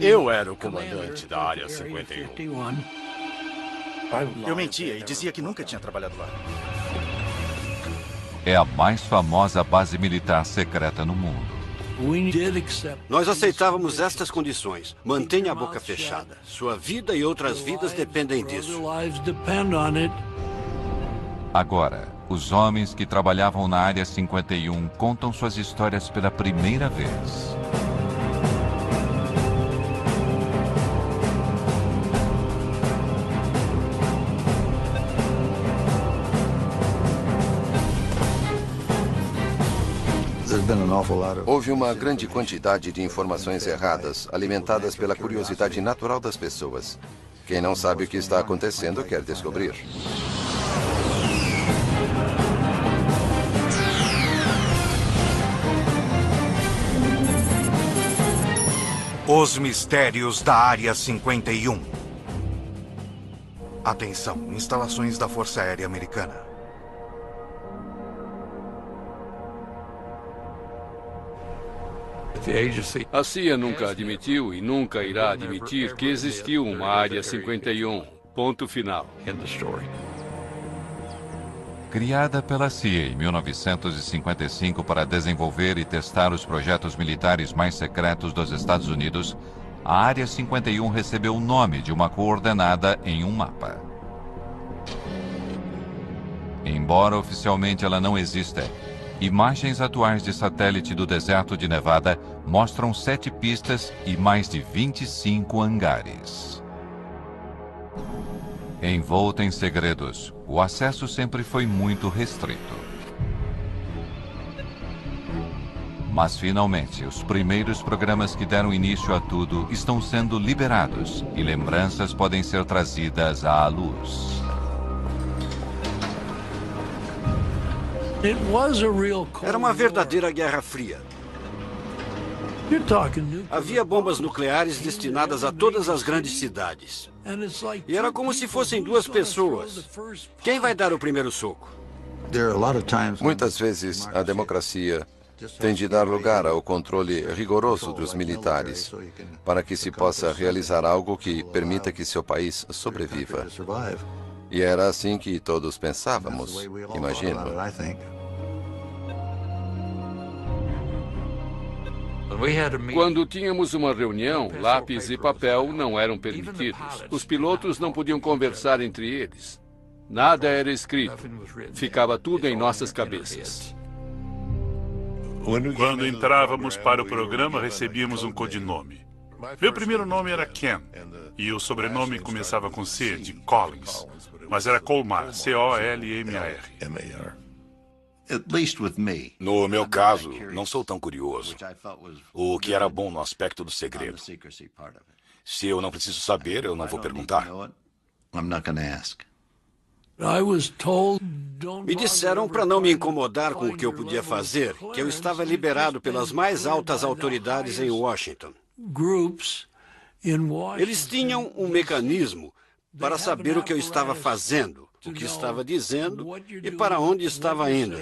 Eu era o comandante da Área 51. Eu mentia e dizia que nunca tinha trabalhado lá. É a mais famosa base militar secreta no mundo. Nós aceitávamos estas condições. Mantenha a boca fechada. Sua vida e outras vidas dependem disso. Agora, os homens que trabalhavam na Área 51 contam suas histórias pela primeira vez. Houve uma grande quantidade de informações erradas, alimentadas pela curiosidade natural das pessoas. Quem não sabe o que está acontecendo quer descobrir. Os mistérios da Área 51. Atenção, instalações da Força Aérea Americana. A CIA nunca admitiu e nunca irá admitir que existiu uma Área 51. Ponto final. Criada pela CIA em 1955 para desenvolver e testar os projetos militares mais secretos dos Estados Unidos, a Área 51 recebeu o nome de uma coordenada em um mapa. Embora oficialmente ela não exista, imagens atuais de satélite do deserto de Nevada mostram 7 pistas e mais de 25 hangares. Envolta em segredos, o acesso sempre foi muito restrito. Mas, finalmente, os primeiros programas que deram início a tudo estão sendo liberados e lembranças podem ser trazidas à luz. Era uma verdadeira Guerra Fria. Havia bombas nucleares destinadas a todas as grandes cidades. E era como se fossem duas pessoas. Quem vai dar o primeiro soco? Muitas vezes, a democracia tem de dar lugar ao controle rigoroso dos militares para que se possa realizar algo que permita que seu país sobreviva. E era assim que todos pensávamos, imagino. Quando tínhamos uma reunião, lápis e papel não eram permitidos. Os pilotos não podiam conversar entre eles. Nada era escrito. Ficava tudo em nossas cabeças. Quando entrávamos para o programa, recebíamos um codinome. Meu primeiro nome era Ken, e o sobrenome começava com C, de Collins. Mas era Colmar, C-O-L-M-A-R. No meu caso, não sou tão curioso. O que era bom no aspecto do segredo. Se eu não preciso saber, eu não vou perguntar. Me disseram para não me incomodar com o que eu podia fazer, que eu estava liberado pelas mais altas autoridades em Washington. Eles tinham um mecanismo para saber o que eu estava fazendo, o que estava dizendo e para onde estava indo.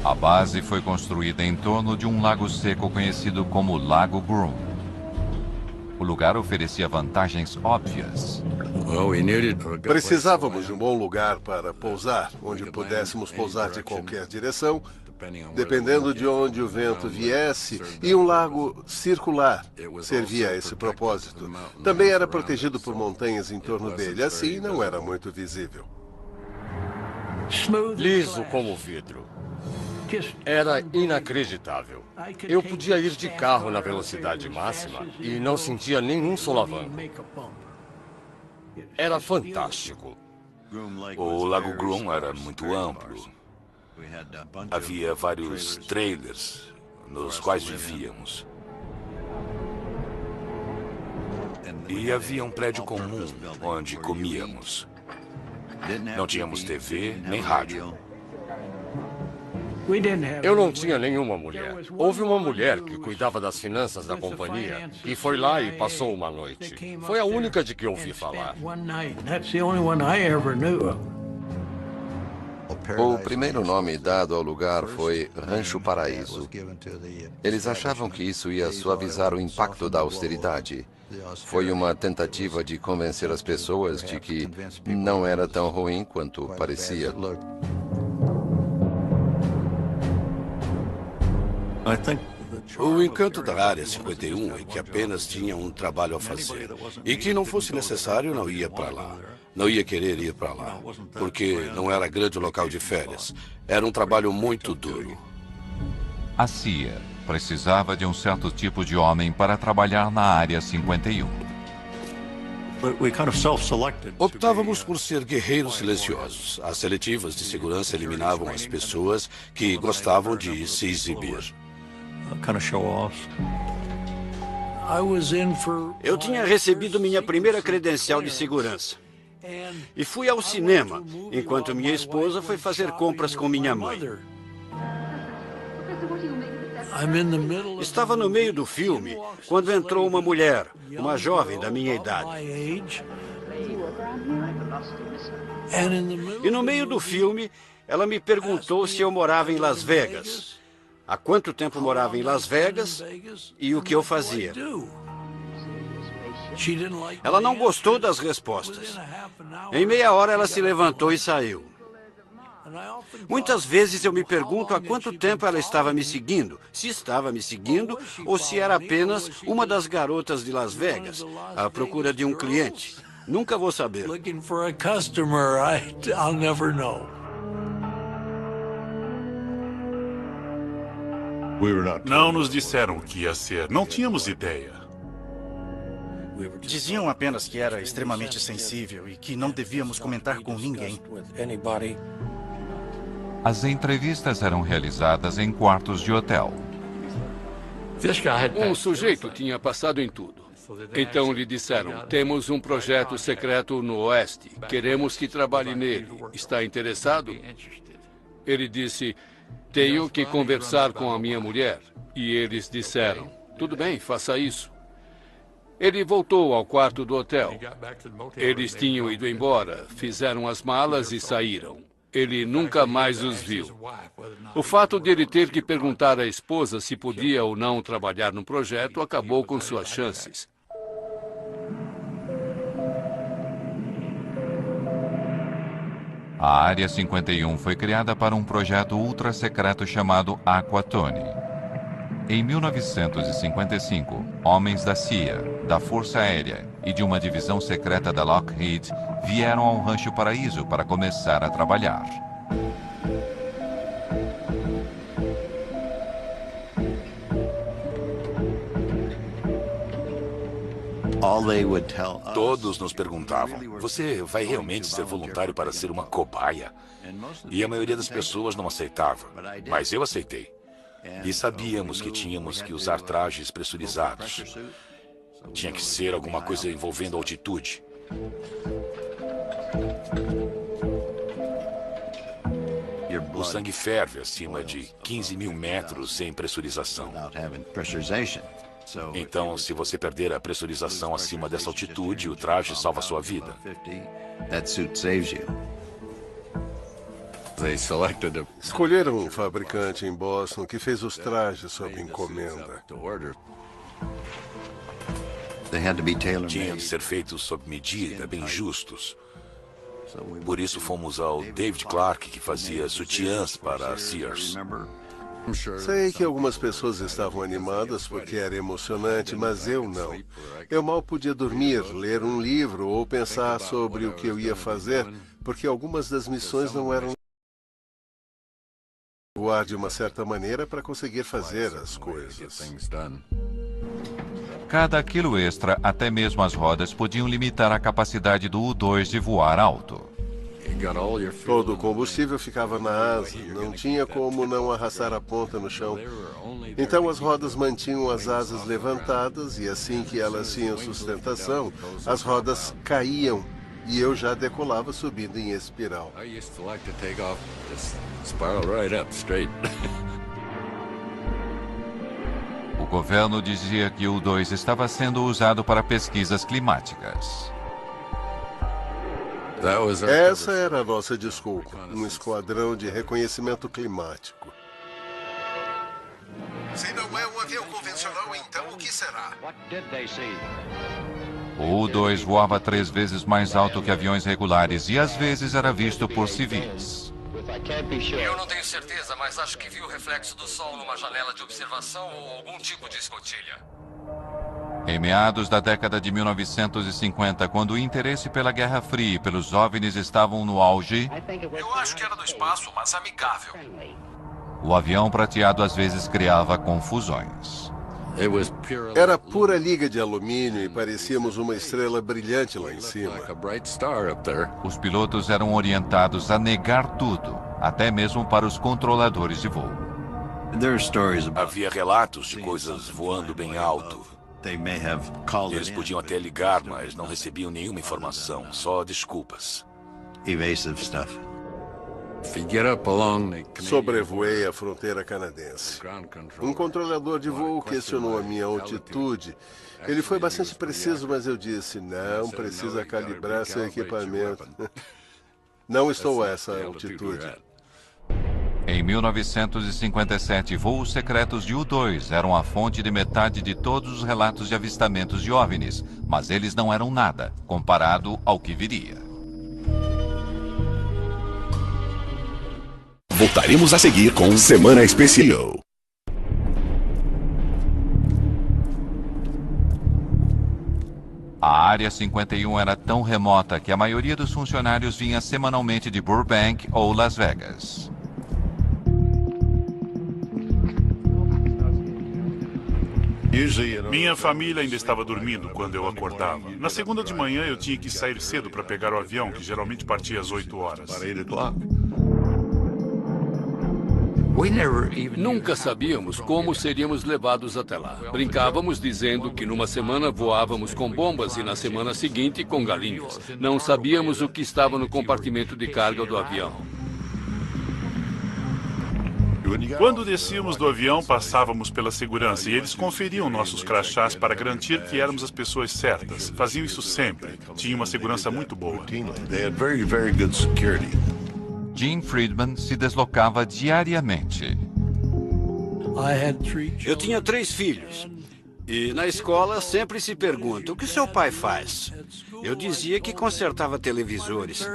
A base foi construída em torno de um lago seco conhecido como Lago Groom. O lugar oferecia vantagens óbvias. Precisávamos de um bom lugar para pousar, onde pudéssemos pousar de qualquer direção, dependendo de onde o vento viesse, e um lago circular servia a esse propósito. Também era protegido por montanhas em torno dele, assim não era muito visível. Liso como vidro. Era inacreditável. Eu podia ir de carro na velocidade máxima e não sentia nenhum solavanco. Era fantástico. O Lago Groom era muito amplo. Havia vários trailers nos quais vivíamos. E havia um prédio comum onde comíamos. Não tínhamos TV nem rádio. Eu não tinha nenhuma mulher. Houve uma mulher que cuidava das finanças da companhia e foi lá e passou uma noite. Foi a única de que ouvi falar. O primeiro nome dado ao lugar foi Rancho Paraíso. Eles achavam que isso ia suavizar o impacto da austeridade. Foi uma tentativa de convencer as pessoas de que não era tão ruim quanto parecia. O encanto da Área 51 é que apenas tinha um trabalho a fazer. E que não fosse necessário, não ia para lá. Não ia querer ir para lá. Porque não era grande local de férias. Era um trabalho muito duro. A CIA precisava de um certo tipo de homem para trabalhar na Área 51. Optávamos por ser guerreiros silenciosos. As seletivas de segurança eliminavam as pessoas que gostavam de se exibir. Eu tinha recebido minha primeira credencial de segurança. E fui ao cinema, enquanto minha esposa foi fazer compras com minha mãe. Estava no meio do filme quando entrou uma mulher, uma jovem da minha idade. E no meio do filme, ela me perguntou se eu morava em Las Vegas, há quanto tempo morava em Las Vegas e o que eu fazia. Ela não gostou das respostas. Em meia hora, ela se levantou e saiu. Muitas vezes eu me pergunto há quanto tempo ela estava me seguindo, se estava me seguindo ou se era apenas uma das garotas de Las Vegas, à procura de um cliente. Nunca vou saber. Não nos disseram o que ia ser. Não tínhamos ideia. Diziam apenas que era extremamente sensível e que não devíamos comentar com ninguém. As entrevistas eram realizadas em quartos de hotel. Um sujeito tinha passado em tudo. Então lhe disseram, temos um projeto secreto no Oeste. Queremos que trabalhe nele. Está interessado? Ele disse, tenho que conversar com a minha mulher. E eles disseram, tudo bem, faça isso. Ele voltou ao quarto do hotel. Eles tinham ido embora, fizeram as malas e saíram. Ele nunca mais os viu. O fato de ele ter que perguntar à esposa se podia ou não trabalhar no projeto acabou com suas chances. A Área 51 foi criada para um projeto ultra-secreto chamado Aquatone. Em 1955, homens da CIA, da Força Aérea e de uma divisão secreta da Lockheed vieram ao Rancho Paraíso para começar a trabalhar. Todos nos perguntavam, você vai realmente ser voluntário para ser uma cobaia? E a maioria das pessoas não aceitava, mas eu aceitei. E sabíamos que tínhamos que usar trajes pressurizados. Tinha que ser alguma coisa envolvendo altitude. O sangue ferve acima de 15 mil metros sem pressurização. Então, se você perder a pressurização acima dessa altitude, o traje salva sua vida. Escolheram um fabricante em Boston que fez os trajes sob encomenda. Tinham de ser feitos sob medida, bem justos. Por isso fomos ao David Clark, que fazia sutiãs para a Sears. Sei que algumas pessoas estavam animadas porque era emocionante, mas eu não. Eu mal podia dormir, ler um livro ou pensar sobre o que eu ia fazer, porque algumas das missões não eram voar de uma certa maneira para conseguir fazer as coisas. Cada quilo extra, até mesmo as rodas, podiam limitar a capacidade do U-2 de voar alto. Todo o combustível ficava na asa, não tinha como não arrastar a ponta no chão. Então as rodas mantinham as asas levantadas e assim que elas tinham sustentação, as rodas caíam e eu já decolava subindo em espiral. O governo dizia que o U-2 estava sendo usado para pesquisas climáticas. Essa era a nossa desculpa, um esquadrão de reconhecimento climático. Se não é um avião convencional, então o que será? O U-2 voava 3 vezes mais alto que aviões regulares e às vezes era visto por civis. Eu não tenho certeza, mas acho que vi o reflexo do sol numa janela de observação ou algum tipo de escotilha. Em meados da década de 1950, quando o interesse pela Guerra Fria e pelos OVNIs estavam no auge, Eu acho que era do espaço, mas amigável. o avião prateado às vezes criava confusões. Era pura liga de alumínio e parecíamos uma estrela brilhante lá em cima. Os pilotos eram orientados a negar tudo, até mesmo para os controladores de voo. Havia relatos de coisas voando bem alto. Eles podiam até ligar, mas não recebiam nenhuma informação, só desculpas. Sobrevoei a fronteira canadense. Um controlador de voo questionou a minha altitude. Ele foi bastante preciso, mas eu disse, não precisa calibrar seu equipamento. Não estou a essa altitude. Em 1957, voos secretos de U-2 eram a fonte de metade de todos os relatos de avistamentos de OVNIs, mas eles não eram nada, comparado ao que viria. Voltaremos a seguir com Semana Especial. A Área 51 era tão remota que a maioria dos funcionários vinha semanalmente de Burbank ou Las Vegas. Minha família ainda estava dormindo quando eu acordava. Na segunda de manhã eu tinha que sair cedo para pegar o avião, que geralmente partia às 8 horas. Nunca sabíamos como seríamos levados até lá. Brincávamos dizendo que numa semana voávamos com bombas e na semana seguinte com galinhas. Não sabíamos o que estava no compartimento de carga do avião. Quando descíamos do avião, passávamos pela segurança e eles conferiam nossos crachás para garantir que éramos as pessoas certas. Faziam isso sempre. Tinha uma segurança muito boa. Gene Friedman se deslocava diariamente. Eu tinha 3 filhos. E na escola sempre se pergunta, o que seu pai faz? Eu dizia que consertava televisores.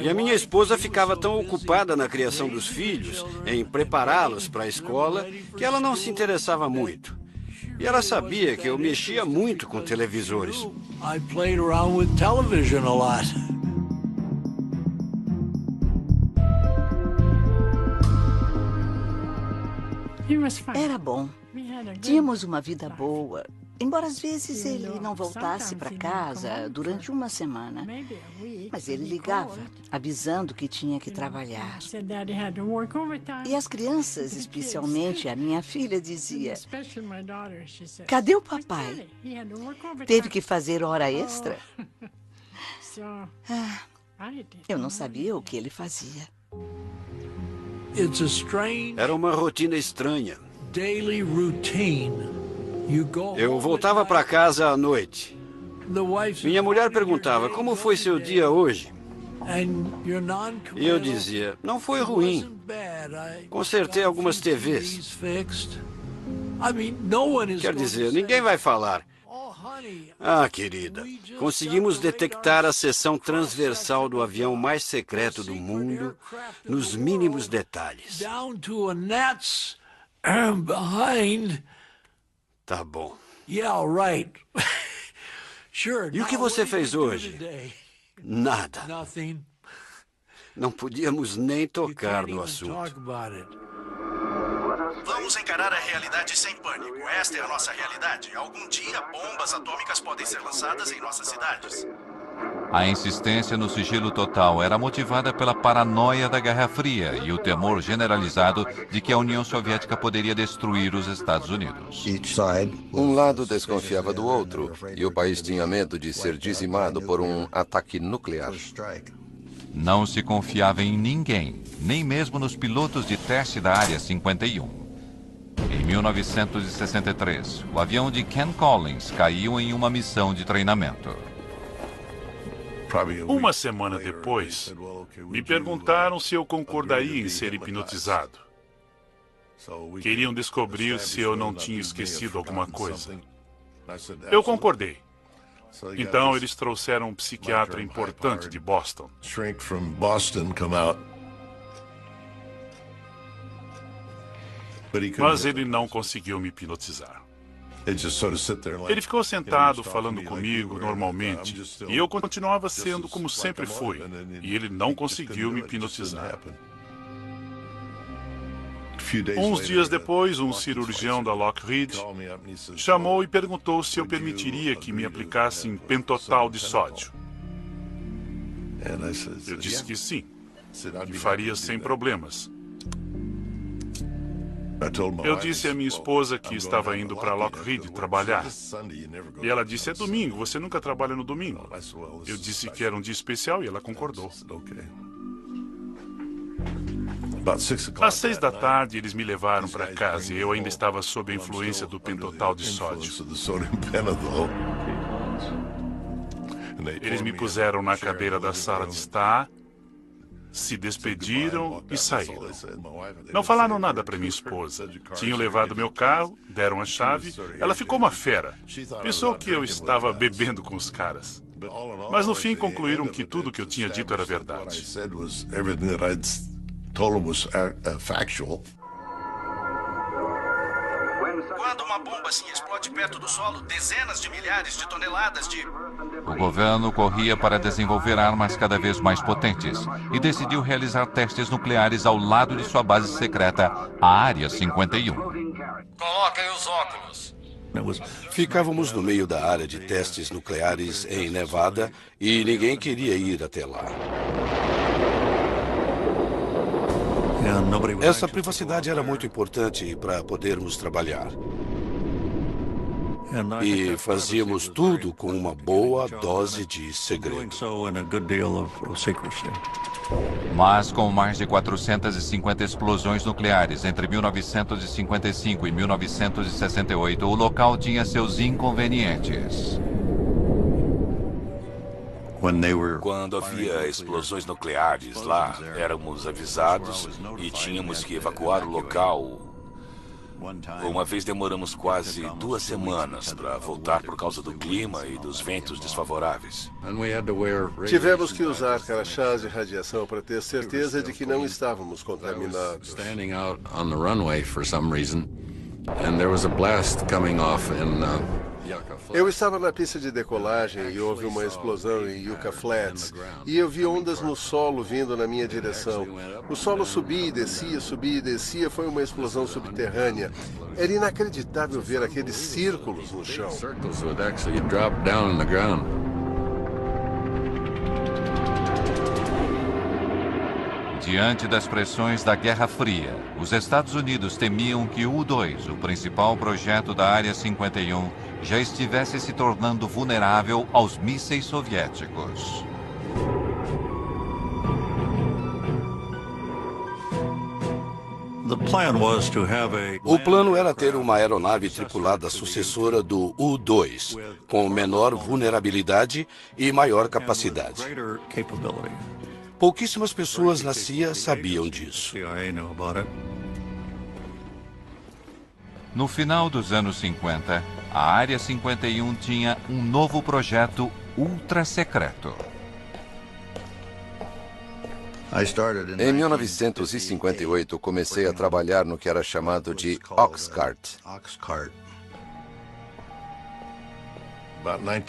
E a minha esposa ficava tão ocupada na criação dos filhos, em prepará-los para a escola, que ela não se interessava muito. E ela sabia que eu mexia muito com televisores. Era bom. Tínhamos uma vida boa. Embora às vezes ele não voltasse para casa durante uma semana. Mas ele ligava, avisando que tinha que trabalhar. E as crianças, especialmente a minha filha, dizia, cadê o papai? Teve que fazer hora extra? Eu não sabia o que ele fazia. Era uma rotina estranha. Eu voltava para casa à noite. Minha mulher perguntava, como foi seu dia hoje? E eu dizia, não foi ruim. Consertei algumas TVs. Quer dizer, ninguém vai falar. Ah, querida, conseguimos detectar a seção transversal do avião mais secreto do mundo nos mínimos detalhes. Tá bom. E o que você fez hoje? Nada. Não podíamos nem tocar no assunto. Vamos encarar a realidade sem pânico. Esta é a nossa realidade. Algum dia, bombas atômicas podem ser lançadas em nossas cidades. A insistência no sigilo total era motivada pela paranoia da Guerra Fria e o temor generalizado de que a União Soviética poderia destruir os Estados Unidos. Um lado desconfiava do outro e o país tinha medo de ser dizimado por um ataque nuclear. Não se confiava em ninguém, nem mesmo nos pilotos de teste da Área 51. Em 1963, o avião de Ken Collins caiu em uma missão de treinamento. Uma semana depois, me perguntaram se eu concordaria em ser hipnotizado. Queriam descobrir se eu não tinha esquecido alguma coisa. Eu concordei. Então eles trouxeram um psiquiatra importante de Boston. Mas ele não conseguiu me hipnotizar. Ele ficou sentado falando comigo normalmente e eu continuava sendo como sempre fui. E ele não conseguiu me hipnotizar. Uns dias depois, um cirurgião da Lockheed chamou e perguntou se eu permitiria que me aplicassem pentotal de sódio. Eu disse que sim, e faria sem problemas. Eu disse à minha esposa que estava indo para Lockheed trabalhar. E ela disse, é domingo, você nunca trabalha no domingo. Eu disse que era um dia especial e ela concordou. Às 6 da tarde, eles me levaram para casa e eu ainda estava sob a influência do pentotal de sódio. Eles me puseram na cadeira da sala de estar, se despediram e saíram. Não falaram nada para minha esposa. Tinham levado meu carro, deram a chave. Ela ficou uma fera. Pensou que eu estava bebendo com os caras. Mas no fim concluíram que tudo que eu tinha dito era verdade. Quando uma bomba assim explode perto do solo, dezenas de milhares de toneladas de... O governo corria para desenvolver armas cada vez mais potentes e decidiu realizar testes nucleares ao lado de sua base secreta, a Área 51. Coloquem os óculos. Ficávamos no meio da área de testes nucleares em Nevada e ninguém queria ir até lá. Essa privacidade era muito importante para podermos trabalhar. E fazíamos tudo com uma boa dose de segredo. Mas com mais de 450 explosões nucleares entre 1955 e 1968, o local tinha seus inconvenientes. Quando havia explosões nucleares lá, éramos avisados e tínhamos que evacuar o local. Uma vez demoramos quase 2 semanas para voltar por causa do clima e dos ventos desfavoráveis. Tivemos que usar crachás de radiação para ter certeza de que não estávamos contaminados. Eu estava na pista de decolagem e houve uma explosão em Yucca Flats. E eu vi ondas no solo vindo na minha direção. O solo subia e descia, foi uma explosão subterrânea. Era inacreditável ver aqueles círculos no chão. Diante das pressões da Guerra Fria, os Estados Unidos temiam que o U-2, o principal projeto da Área 51, já estivesse se tornando vulnerável aos mísseis soviéticos. O plano era ter uma aeronave tripulada sucessora do U-2, com menor vulnerabilidade e maior capacidade. Pouquíssimas pessoas na CIA sabiam disso. No final dos anos 50, a Área 51 tinha um novo projeto ultra secreto. Em 1958, comecei a trabalhar no que era chamado de Oxcart.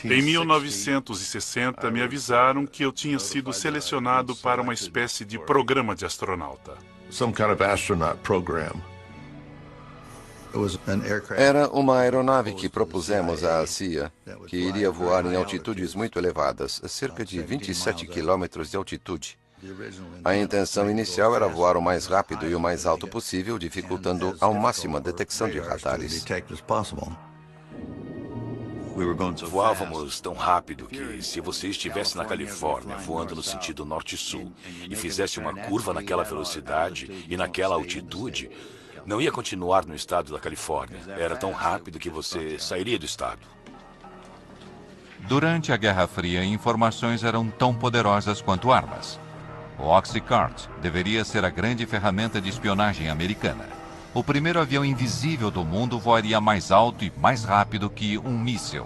Em 1960, me avisaram que eu tinha sido selecionado para uma espécie de programa de astronauta. Era uma aeronave que propusemos à CIA, que iria voar em altitudes muito elevadas, cerca de 27 quilômetros de altitude. A intenção inicial era voar o mais rápido e o mais alto possível, dificultando ao máximo a detecção de radares. Voávamos tão rápido que, se você estivesse na Califórnia, voando no sentido norte-sul, e fizesse uma curva naquela velocidade e naquela altitude, Não ia continuar no estado da Califórnia. Era tão rápido que você sairia do estado. Durante a Guerra Fria, informações eram tão poderosas quanto armas. O Oxycart deveria ser a grande ferramenta de espionagem americana. O primeiro avião invisível do mundo voaria mais alto e mais rápido que um míssil.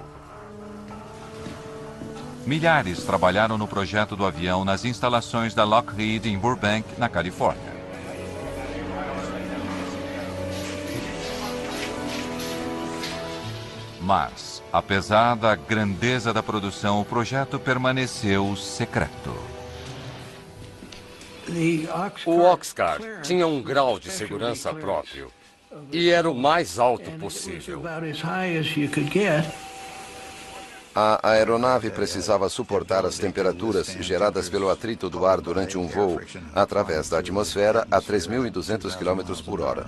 Milhares trabalharam no projeto do avião nas instalações da Lockheed em Burbank, na Califórnia. Mas, apesar da grandeza da produção, o projeto permaneceu secreto. O Oxcart tinha um grau de segurança próprio e era o mais alto possível. A aeronave precisava suportar as temperaturas geradas pelo atrito do ar durante um voo através da atmosfera a 3.200 km por hora.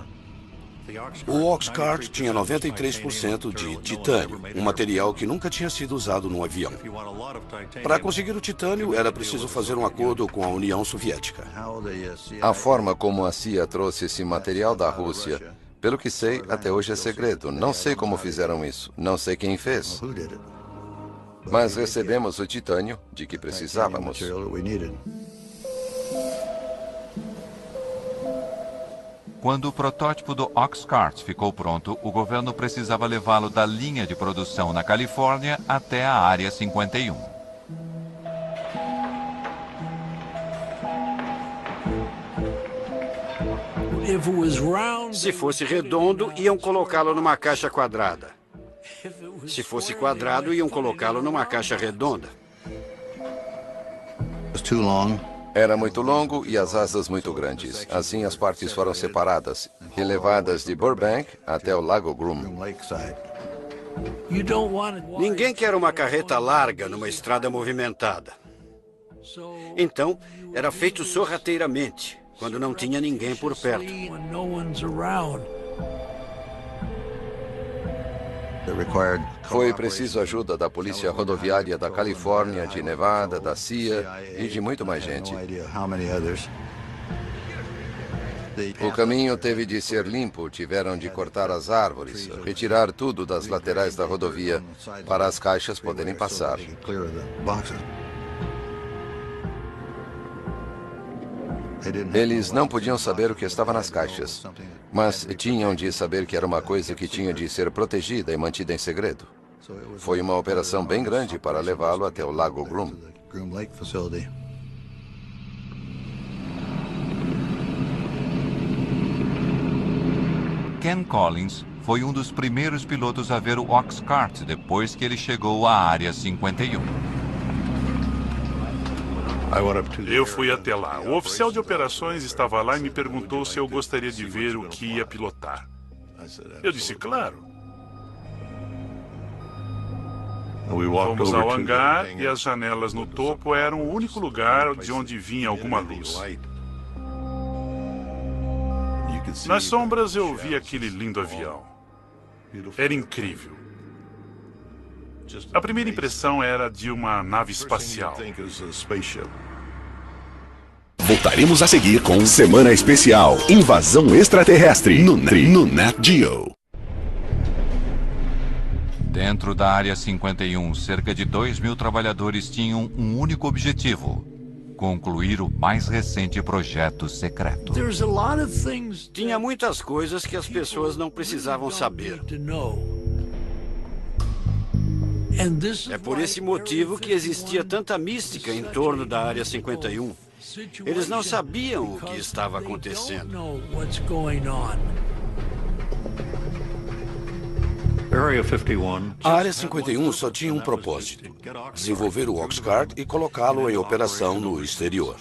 O Oxcart tinha 93% de titânio, um material que nunca tinha sido usado num avião. Para conseguir o titânio, era preciso fazer um acordo com a União Soviética. A forma como a CIA trouxe esse material da Rússia, pelo que sei, até hoje é segredo. Não sei como fizeram isso, não sei quem fez. Mas recebemos o titânio de que precisávamos. Quando o protótipo do Oxcart ficou pronto, o governo precisava levá-lo da linha de produção na Califórnia até a Área 51. Se fosse redondo, iam colocá-lo numa caixa quadrada. Se fosse quadrado, iam colocá-lo numa caixa redonda. Era muito longo e as asas muito grandes. Assim, as partes foram separadas e levadas de Burbank até o Lago Groom. Ninguém quer uma carreta larga numa estrada movimentada. Então, era feito sorrateiramente, quando não tinha ninguém por perto. Foi preciso ajuda da Polícia Rodoviária da Califórnia, de Nevada, da CIA e de muito mais gente. O caminho teve de ser limpo, tiveram de cortar as árvores, retirar tudo das laterais da rodovia para as caixas poderem passar. Eles não podiam saber o que estava nas caixas, mas tinham de saber que era uma coisa que tinha de ser protegida e mantida em segredo. Foi uma operação bem grande para levá-lo até o Lago Groom. Ken Collins foi um dos primeiros pilotos a ver o Oxcart depois que ele chegou à Área 51. Eu fui até lá. O oficial de operações estava lá e me perguntou se eu gostaria de ver o que ia pilotar. Eu disse, claro. Fomos ao hangar e as janelas no topo eram o único lugar de onde vinha alguma luz. Nas sombras eu vi aquele lindo avião. Era incrível. A primeira impressão era de uma nave espacial. Voltaremos a seguir com Semana Especial Invasão Extraterrestre no Nat Geo. Dentro da Área 51, cerca de 2.000 trabalhadores tinham um único objetivo: concluir o mais recente projeto secreto. Tinha muitas coisas que as pessoas não precisavam saber. É por esse motivo que existia tanta mística em torno da Área 51. Eles não sabiam o que estava acontecendo. A Área 51 só tinha um propósito: desenvolver o Oxcart e colocá-lo em operação no exterior.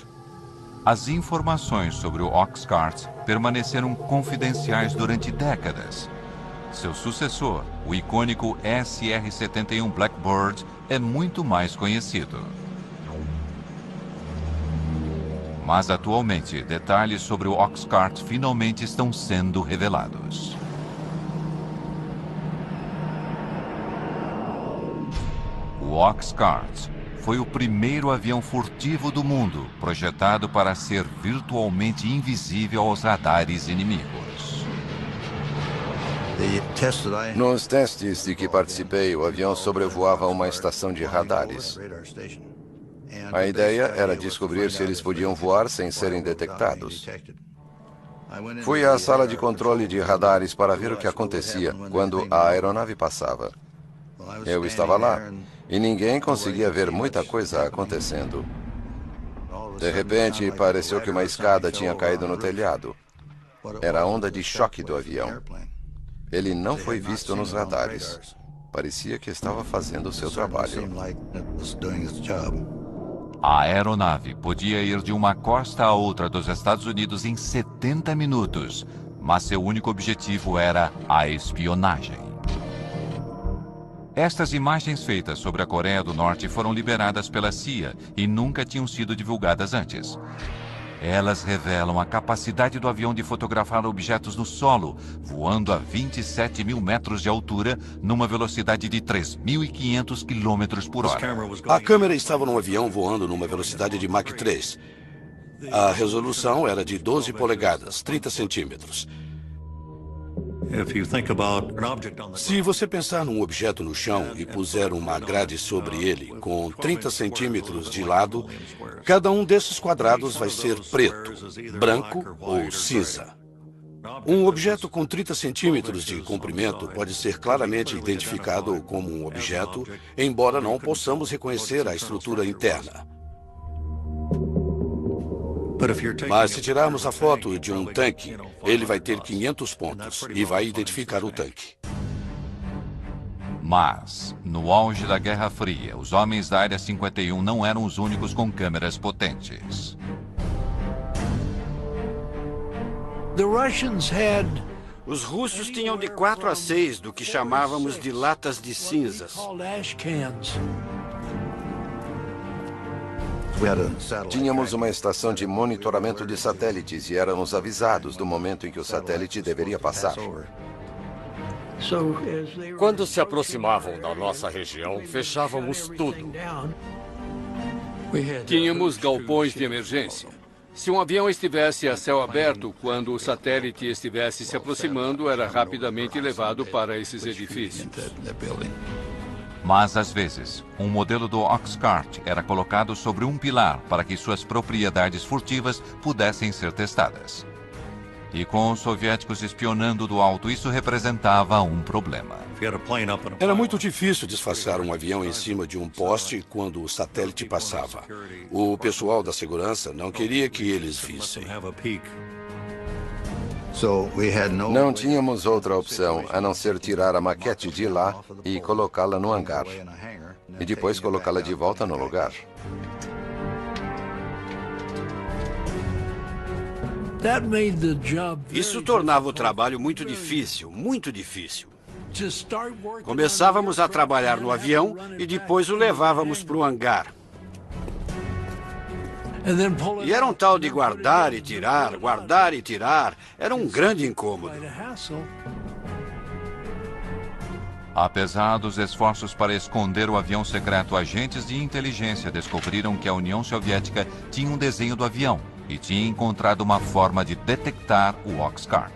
As informações sobre o Oxcart permaneceram confidenciais durante décadas. Seu sucessor, o icônico SR-71 Blackbird, é muito mais conhecido. Mas atualmente, detalhes sobre o Oxcart finalmente estão sendo revelados. O Oxcart foi o primeiro avião furtivo do mundo, projetado para ser virtualmente invisível aos radares inimigos. Nos testes de que participei, o avião sobrevoava uma estação de radares. A ideia era descobrir se eles podiam voar sem serem detectados. Fui à sala de controle de radares para ver o que acontecia quando a aeronave passava. Eu estava lá e ninguém conseguia ver muita coisa acontecendo. De repente, pareceu que uma escada tinha caído no telhado. Era a onda de choque do avião. Ele não foi visto nos radares. Parecia que estava fazendo o seu trabalho. A aeronave podia ir de uma costa a outra dos Estados Unidos em 70 minutos, mas seu único objetivo era a espionagem. Estas imagens feitas sobre a Coreia do Norte foram liberadas pela CIA e nunca tinham sido divulgadas antes. Elas revelam a capacidade do avião de fotografar objetos no solo, voando a 27 mil metros de altura, numa velocidade de 3.500 km por hora. A câmera estava num avião voando numa velocidade de Mach 3. A resolução era de 12 polegadas, 30 centímetros. Se você pensar num objeto no chão e puser uma grade sobre ele, com 30 centímetros de lado, cada um desses quadrados vai ser preto, branco ou cinza. Um objeto com 30 centímetros de comprimento pode ser claramente identificado como um objeto, embora não possamos reconhecer a estrutura interna. Mas se tirarmos a foto de um tanque, ele vai ter 500 pontos e vai identificar o tanque. Mas, no auge da Guerra Fria, os homens da Área 51 não eram os únicos com câmeras potentes. Os russos tinham de 4 a 6 do que chamávamos de latas de cinzas. Tínhamos uma estação de monitoramento de satélites e éramos avisados do momento em que o satélite deveria passar. Quando se aproximavam da nossa região, fechávamos tudo. Tínhamos galpões de emergência. Se um avião estivesse a céu aberto, quando o satélite estivesse se aproximando, era rapidamente levado para esses edifícios. Mas, às vezes, um modelo do Oxcart era colocado sobre um pilar para que suas propriedades furtivas pudessem ser testadas. E com os soviéticos espionando do alto, isso representava um problema. Era muito difícil disfarçar um avião em cima de um poste quando o satélite passava. O pessoal da segurança não queria que eles vissem. Não tínhamos outra opção a não ser tirar a maquete de lá e colocá-la no hangar. E depois colocá-la de volta no lugar. Isso tornava o trabalho muito difícil, muito difícil. Começávamos a trabalhar no avião e depois o levávamos para o hangar. E era um tal de guardar e tirar, guardar e tirar. Era um grande incômodo. Apesar dos esforços para esconder o avião secreto, agentes de inteligência descobriram que a União Soviética tinha um desenho do avião e tinha encontrado uma forma de detectar o Oxcart.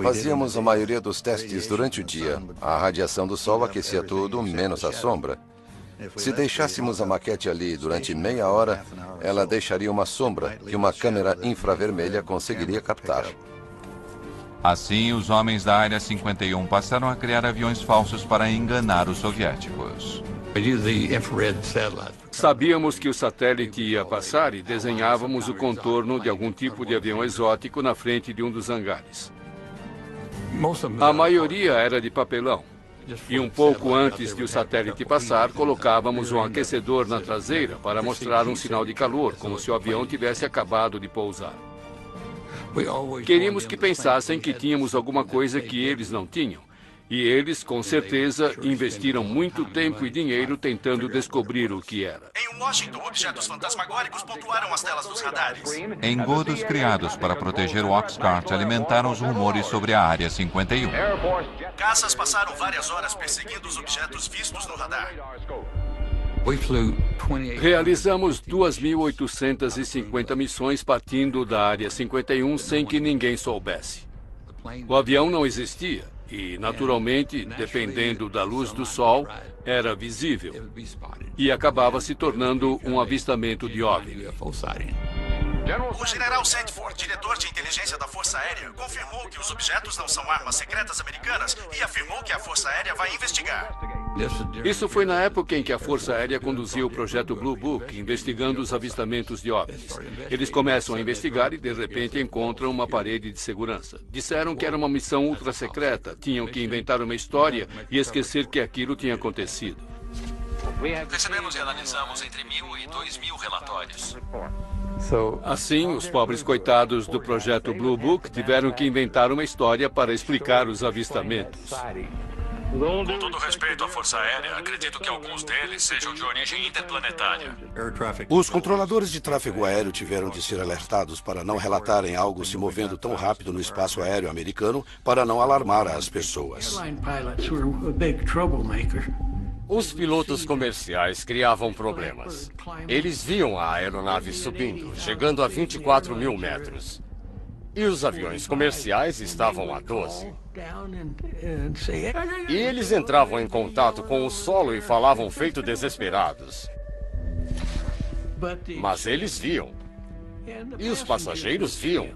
Fazíamos a maioria dos testes durante o dia. A radiação do sol aquecia tudo, menos a sombra. Se deixássemos a maquete ali durante meia hora, ela deixaria uma sombra que uma câmera infravermelha conseguiria captar. Assim, os homens da Área 51 passaram a criar aviões falsos para enganar os soviéticos. Sabíamos que o satélite ia passar e desenhávamos o contorno de algum tipo de avião exótico na frente de um dos hangares. A maioria era de papelão. E um pouco antes de o satélite passar, colocávamos um aquecedor na traseira para mostrar um sinal de calor, como se o avião tivesse acabado de pousar. Queríamos que pensassem que tínhamos alguma coisa que eles não tinham. E eles, com certeza, investiram muito tempo e dinheiro tentando descobrir o que era. Em Washington, objetos fantasmagóricos pontuaram as telas dos radares. Engodos criados para proteger o Oxcart alimentaram os rumores sobre a Área 51. Caças passaram várias horas perseguindo os objetos vistos no radar. Realizamos 2.850 missões partindo da Área 51 sem que ninguém soubesse. O avião não existia e, naturalmente, dependendo da luz do sol, era visível e acabava se tornando um avistamento de OVNI. O general Sandford, diretor de inteligência da Força Aérea, confirmou que os objetos não são armas secretas americanas e afirmou que a Força Aérea vai investigar. Isso foi na época em que a Força Aérea conduzia o projeto Blue Book, investigando os avistamentos de OVNIs. Eles começam a investigar e, de repente, encontram uma parede de segurança. Disseram que era uma missão ultra secreta, tinham que inventar uma história e esquecer que aquilo tinha acontecido. Recebemos e analisamos entre 1.000 e 2.000 relatórios. Assim, os pobres coitados do projeto Blue Book tiveram que inventar uma história para explicar os avistamentos. Com todo respeito à Força Aérea, acredito que alguns deles sejam de origem interplanetária. Os controladores de tráfego aéreo tiveram de ser alertados para não relatarem algo se movendo tão rápido no espaço aéreo americano para não alarmar as pessoas. Os pilotos comerciais criavam problemas. Eles viam a aeronave subindo, chegando a 24 mil metros. E os aviões comerciais estavam a 12. E eles entravam em contato com o solo e falavam feito desesperados. Mas eles viam. E os passageiros viam.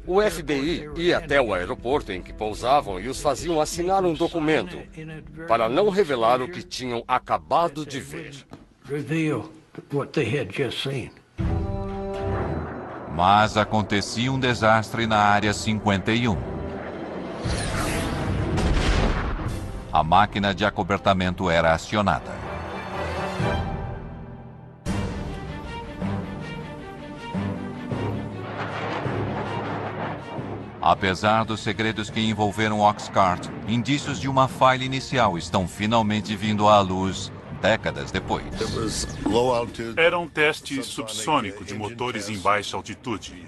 O FBI ia até o aeroporto em que pousavam e os faziam assinar um documento para não revelar o que tinham acabado de ver. Mas acontecia um desastre na Área 51. A máquina de acobertamento era acionada. Apesar dos segredos que envolveram Oxcart, indícios de uma falha inicial estão finalmente vindo à luz décadas depois. Era um teste subsônico de motores em baixa altitude.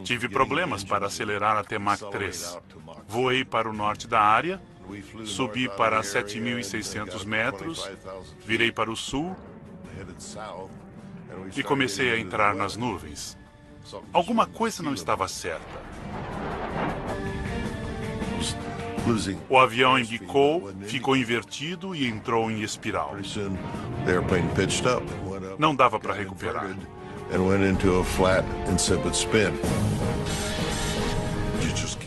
Tive problemas para acelerar até Mach 3. Voei para o norte da área, subi para 7.600 metros, virei para o sul e comecei a entrar nas nuvens. Alguma coisa não estava certa. O avião embicou, ficou invertido e entrou em espiral. Não dava para recuperar.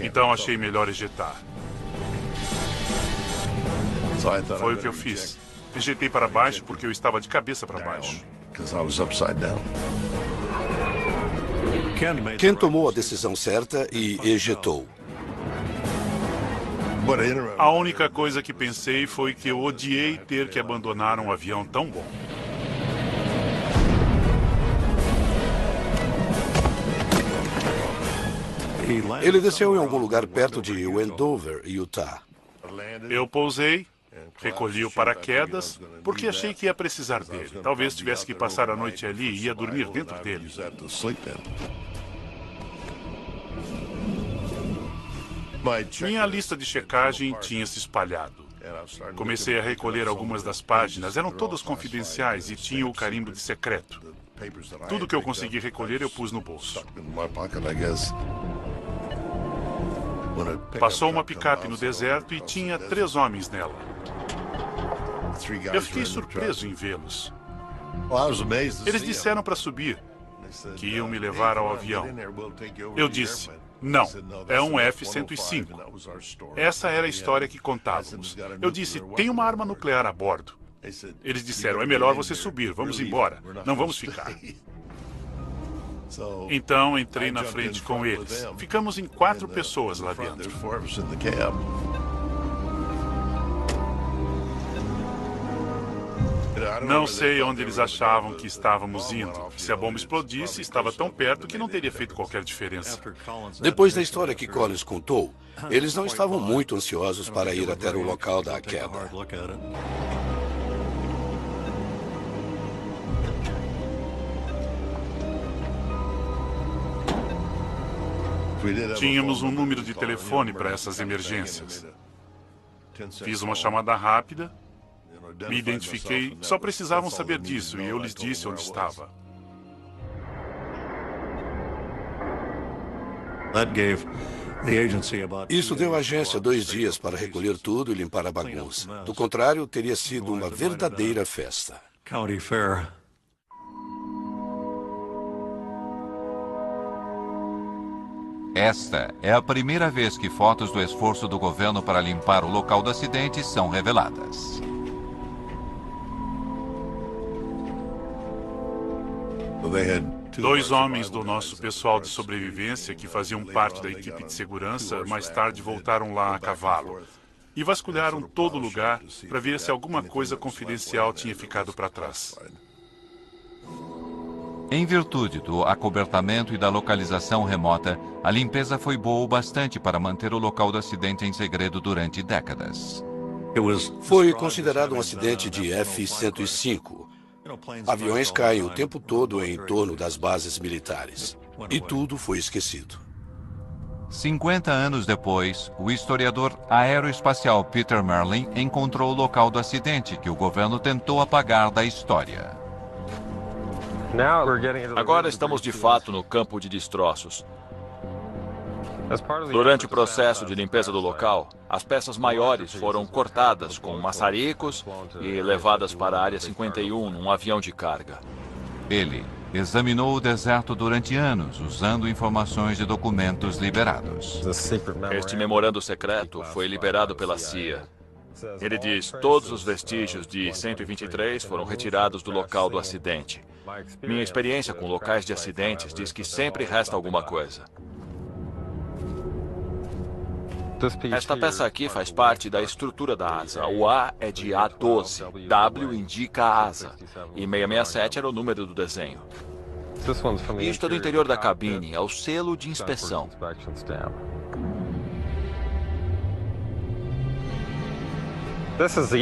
Então achei melhor ejetar. Foi o que eu fiz. Ejetei para baixo porque eu estava de cabeça para baixo. Ken tomou a decisão certa e ejetou. A única coisa que pensei foi que eu odiei ter que abandonar um avião tão bom. Ele desceu em algum lugar perto de Wendover, Utah. Eu pousei, recolhi o paraquedas, porque achei que ia precisar dele. Talvez tivesse que passar a noite ali e ia dormir dentro dele. Minha lista de checagem tinha se espalhado. Comecei a recolher algumas das páginas, eram todas confidenciais e tinham o carimbo de secreto. Tudo que eu consegui recolher eu pus no bolso. Passou uma picape no deserto e tinha 3 homens nela. Eu fiquei surpreso em vê-los. Eles disseram para subir, que iam me levar ao avião. Eu disse, não, é um F-105. Essa era a história que contávamos. Eu disse, tem uma arma nuclear a bordo. Eles disseram, é melhor você subir, vamos embora, não vamos ficar. Então entrei na frente com eles. Ficamos em 4 pessoas lá dentro. Não sei onde eles achavam que estávamos indo. Se a bomba explodisse, estava tão perto que não teria feito qualquer diferença. Depois da história que Collins contou, eles não estavam muito ansiosos para ir até o local da queda. Tínhamos um número de telefone para essas emergências. Fiz uma chamada rápida, me identifiquei, só precisavam saber disso e eu lhes disse onde estava. Isso deu à agência 2 dias para recolher tudo e limpar a bagunça. Do contrário, teria sido uma verdadeira festa. Esta é a primeira vez que fotos do esforço do governo para limpar o local do acidente são reveladas. Dois homens do nosso pessoal de sobrevivência, que faziam parte da equipe de segurança, mais tarde voltaram lá a cavalo e vasculharam todo o lugar para ver se alguma coisa confidencial tinha ficado para trás. Em virtude do acobertamento e da localização remota, a limpeza foi boa o bastante para manter o local do acidente em segredo durante décadas. Foi considerado um acidente de F-105. Aviões caem o tempo todo em torno das bases militares. E tudo foi esquecido. 50 anos depois, o historiador aeroespacial Peter Merlin encontrou o local do acidente que o governo tentou apagar da história. Agora estamos de fato no campo de destroços. Durante o processo de limpeza do local, as peças maiores foram cortadas com maçaricos e levadas para a Área 51 num avião de carga. Ele examinou o deserto durante anos, usando informações de documentos liberados. Este memorando secreto foi liberado pela CIA. Ele diz: todos os vestígios de 123 foram retirados do local do acidente. Minha experiência com locais de acidentes diz que sempre resta alguma coisa. Esta peça aqui faz parte da estrutura da asa. O A é de A12, W indica a asa, e 667 era o número do desenho. Isto é do interior da cabine, é o selo de inspeção.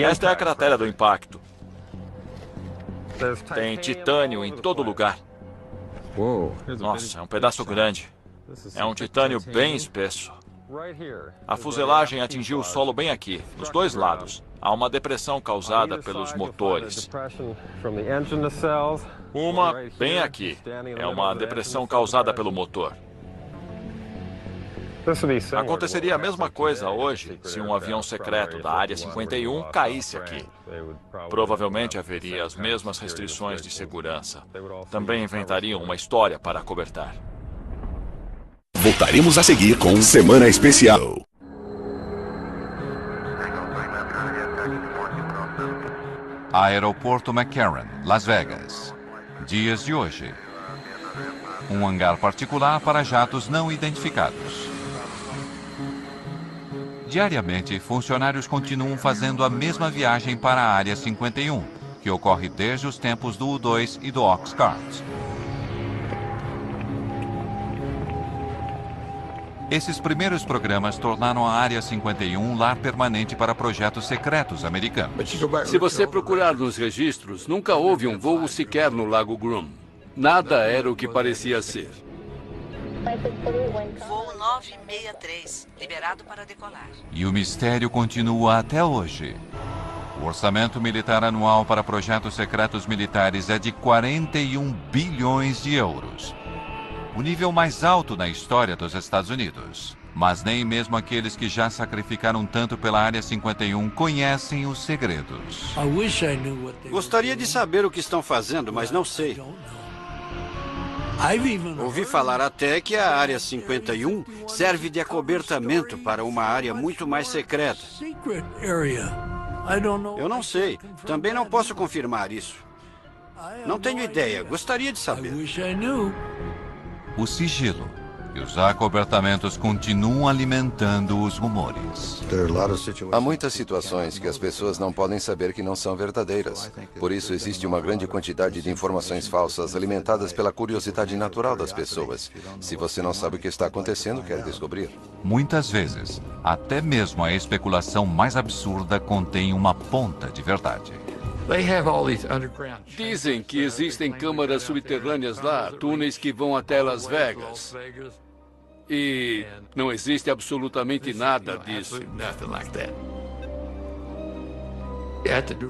Esta é a cratera do impacto. Tem titânio em todo lugar. Nossa, é um pedaço grande. É um titânio bem espesso. A fuselagem atingiu o solo bem aqui, nos 2 lados. Há uma depressão causada pelos motores. Uma bem aqui. É uma depressão causada pelo motor. Aconteceria a mesma coisa hoje se um avião secreto da Área 51 caísse aqui. Provavelmente haveria as mesmas restrições de segurança. Também inventariam uma história para acobertar. Voltaremos a seguir com Semana Especial. Aeroporto McCarran, Las Vegas. Dias de hoje. Um hangar particular para jatos não identificados. Diariamente, funcionários continuam fazendo a mesma viagem para a Área 51, que ocorre desde os tempos do U-2 e do Oxcart. Esses primeiros programas tornaram a Área 51 um lar permanente para projetos secretos americanos. Se você procurar nos registros, nunca houve um voo sequer no Lago Groom. Nada era o que parecia ser. Voo 963, liberado para decolar. E o mistério continua até hoje. O orçamento militar anual para projetos secretos militares é de 41 bilhões de euros. O nível mais alto na história dos Estados Unidos. Mas nem mesmo aqueles que já sacrificaram tanto pela Área 51 conhecem os segredos. Gostaria de saber o que estão fazendo, mas não sei. Ouvi falar até que a Área 51 serve de acobertamento para uma área muito mais secreta. Eu não sei. Também não posso confirmar isso. Não tenho ideia. Gostaria de saber. O sigilo e os acobertamentos continuam alimentando os rumores. Há muitas situações que as pessoas não podem saber que não são verdadeiras. Por isso existe uma grande quantidade de informações falsas alimentadas pela curiosidade natural das pessoas. Se você não sabe o que está acontecendo, quer descobrir. Muitas vezes, até mesmo a especulação mais absurda contém uma ponta de verdade. Dizem que existem câmaras subterrâneas lá, túneis que vão até Las Vegas. E não existe absolutamente nada disso.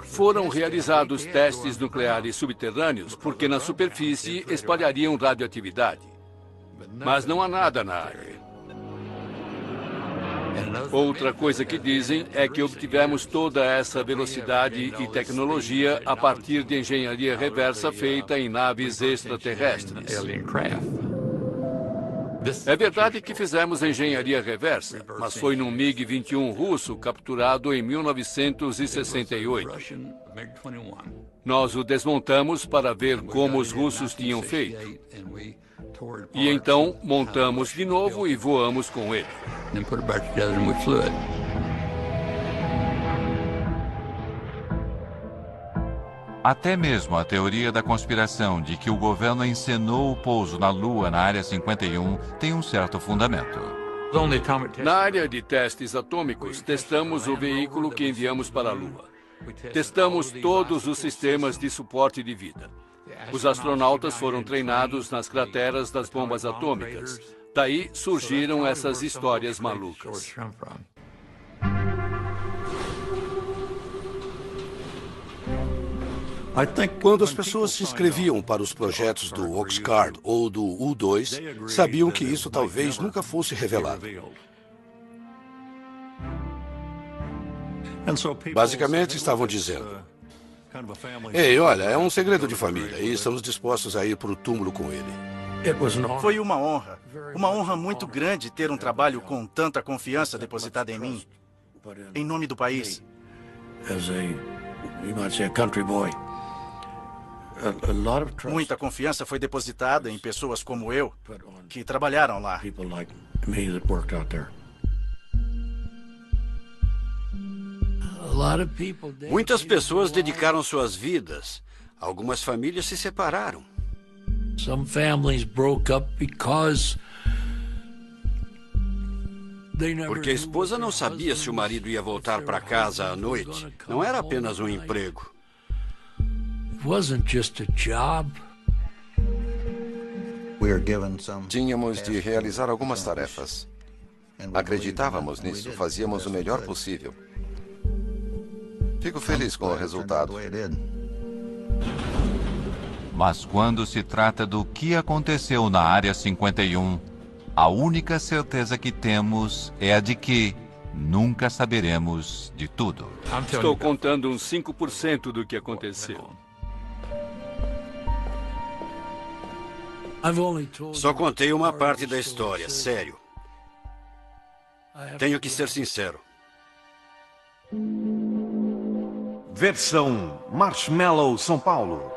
Foram realizados testes nucleares subterrâneos porque na superfície espalhariam radioatividade. Mas não há nada na área. Outra coisa que dizem é que obtivemos toda essa velocidade e tecnologia a partir de engenharia reversa feita em naves extraterrestres. É verdade que fizemos engenharia reversa, mas foi num MiG-21 russo capturado em 1968. Nós o desmontamos para ver como os russos tinham feito. E então montamos de novo e voamos com ele. Até mesmo a teoria da conspiração de que o governo encenou o pouso na Lua na Área 51 tem um certo fundamento. Na área de testes atômicos, testamos o veículo que enviamos para a Lua. Testamos todos os sistemas de suporte de vida. Os astronautas foram treinados nas crateras das bombas atômicas. Daí surgiram essas histórias malucas. Quando as pessoas se inscreviam para os projetos do Oxcart ou do U-2, sabiam que isso talvez nunca fosse revelado. Basicamente, estavam dizendo: ei, olha, é um segredo de família e estamos dispostos a ir para o túmulo com ele. Foi uma honra muito grande ter um trabalho com tanta confiança depositada em mim, em nome do país. Muita confiança foi depositada em pessoas como eu, que trabalharam lá. Muitas pessoas dedicaram suas vidas. Algumas famílias se separaram. Porque a esposa não sabia se o marido ia voltar para casa à noite. Não era apenas um emprego. Tínhamos de realizar algumas tarefas. Acreditávamos nisso, fazíamos o melhor possível. Fico feliz com o resultado. Mas quando se trata do que aconteceu na Área 51, a única certeza que temos é a de que nunca saberemos de tudo. Estou contando uns 5% do que aconteceu. Só contei uma parte da história, sério. Tenho que ser sincero. Versão Marshmallow São Paulo.